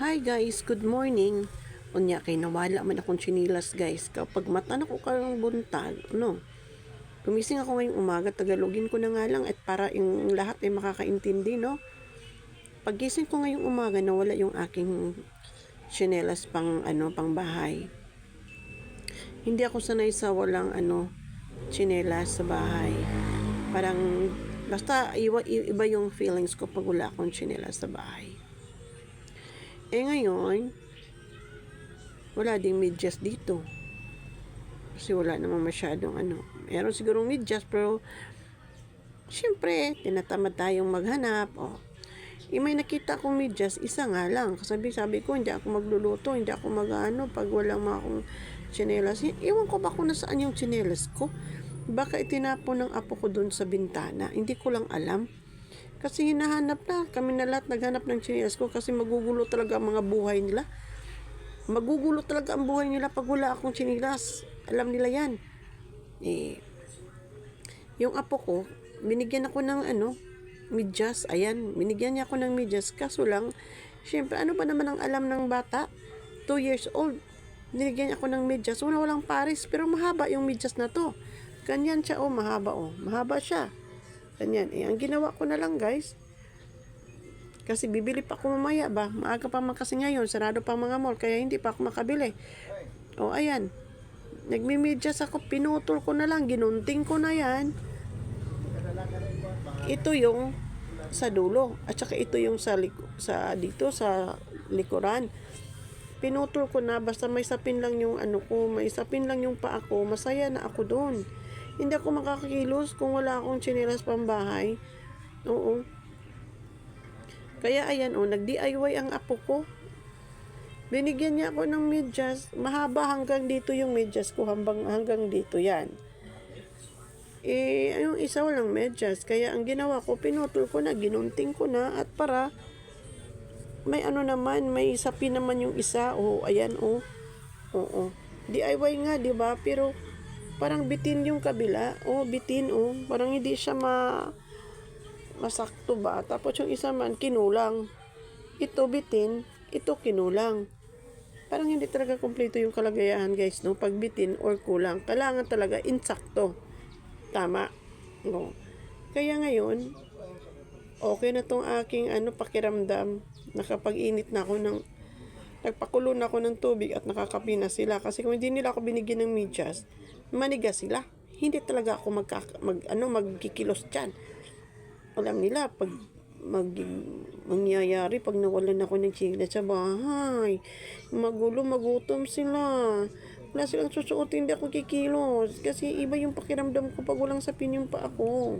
Hi guys, good morning. Unya kay nawala man akong chinilas guys. Kapag mata na ko karong buntag, no. Gumising ako ngayong umaga, tagalogin ko na nga lang at para yung lahat ay makakaintindi, no. Paggising ko ngayong umaga, nawala yung aking chinelas pang bahay. Hindi ako sanay sa walang chinelas sa bahay. Parang basta iba yung feelings ko pag wala akong chinelas sa bahay. Ngayon, wala ding medyas dito. Kasi wala namang masyadong Meron sigurong medyas, pero syempre, tinatamad tayong maghanap. May nakita akong medyas, isa nga lang. Sabi ko, hindi ako magluluto, hindi ako pag walang mga akong tsinelas. Iwan ko ba kung nasaan yung tsinelas ko? Baka itinapon ng apo ko doon sa bintana. Hindi ko lang alam. Kasi hinahanap na. Kami na lahat naghanap ng tsinelas ko kasi magugulo talaga ang mga buhay nila. Magugulo talaga ang buhay nila pag wala akong tsinelas. Alam nila yan. Yung apo ko, binigyan ako ng medyas. Ayan, binigyan niya ako ng medyas. Kaso lang, syempre, ano ba naman ang alam ng bata? 2 years old. Binigyan niya ako ng medyas. Walang pares, pero mahaba yung medyas na to. Ganyan siya, mahaba, Mahaba siya. Ganyan. Ang ginawa ko na lang, guys, kasi bibili pa ako mamaya ba? Maaga pa man kasi ngayon, sarado pa mga mall, kaya hindi pa ako makabili. Ayan. Nagmi-medyas ako, pinutol ko na lang, ginunting ko na yan. Ito yung sa dulo, at saka ito yung dito sa likuran. Pinutol ko na, basta may sapin lang yung may sapin lang yung paa ko, masaya na ako doon. Hindi ako makakakilos kung wala akong tsinelas pambahay. Oo. Kaya ayan, nag-DIY ang apo ko. Binigyan niya ako ng medyas. Mahaba hanggang dito yung medyas ko. Hanggang dito yan. Yung isa walang medyas. Kaya ang ginawa ko, pinutol ko na, ginunting ko na. At para, may naman, may sapi naman yung isa. Ayan, Oo. DIY nga, di ba? Pero, parang bitin yung kabila. Bitin, Parang hindi siya masakto ba? Tapos yung isa man, kinulang. Ito bitin, ito kinulang. Parang hindi talaga kompleto yung kalagayahan, guys, no? Pag bitin or kulang, kailangan talaga insakto. Tama. No. Kaya ngayon, okay na tong aking pakiramdam. Nakapag-init na ako nagpakulo na ako ng tubig at nakakapi na sila. Kasi kung hindi nila ako binigyan ng medyas, manigas sila. Hindi talaga ako magkikilos dyan. Alam nila, pag mangyayari pag nawalan ako ng tsinelas sa bahay, magutom sila, wala silang susuotin, hindi ako kikilos kasi iba yung pakiramdam ko pag walang sapin yung pa ako.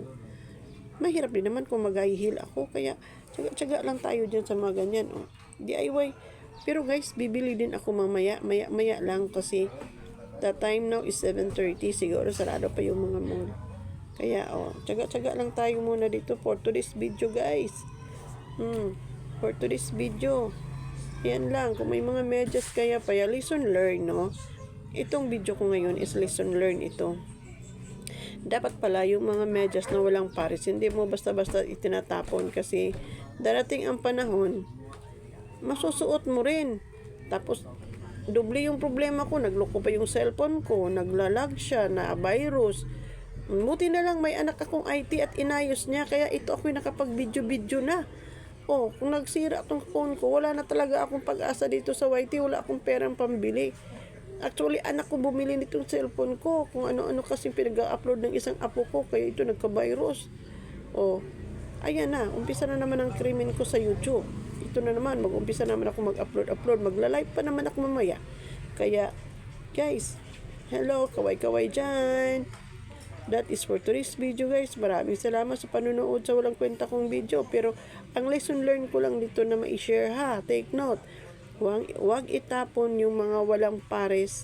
Mahirap din naman kung mag-high-heel ako, kaya tsaga lang tayo dyan sa mga ganyan. DIY. Pero guys, bibili din ako maya lang kasi the time now is 7:30, siguro sarado pa yung mga mall. Kaya, tsaga lang tayo muna dito for today's video, guys. For today's video. Yan lang. Kung may mga medyas kaya lesson learn, no? Itong video ko ngayon is lesson learn ito. Dapat pala yung mga medyas na walang pares, hindi mo basta-basta itinatapon kasi darating ang panahon, masusuot mo rin. Tapos, doble yung problema ko. Nagloko pa yung cellphone ko. Naglalag siya, na virus. Buti na lang may anak akong IT at inayos niya, kaya ito ako'y nakapag-video na. Kung nagsira itong phone ko, wala na talaga akong pag-asa dito sa YT, wala akong perang pambili. Actually, anak ko bumili nitong cellphone ko, kung ano-ano kasi pinag-upload ng isang apo ko, kaya ito nagka-virus. Ayan na, umpisa na naman ang krimen ko sa YouTube. Ito na naman, mag-umpisa naman ako mag-upload, magla-live pa naman ako mamaya. Kaya, guys, hello, kaway-kaway dyan. That is for today's video, guys. Maraming salamat sa panonood sa walang kwenta kong video. Pero ang lesson learn ko lang dito na ma-share, ha. Take note. Huwag itapon yung mga walang pares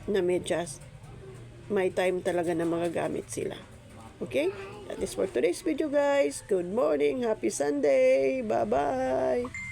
na medyas. May time talaga na magagamit sila. Okay? That is for today's video, guys. Good morning. Happy Sunday. Bye-bye.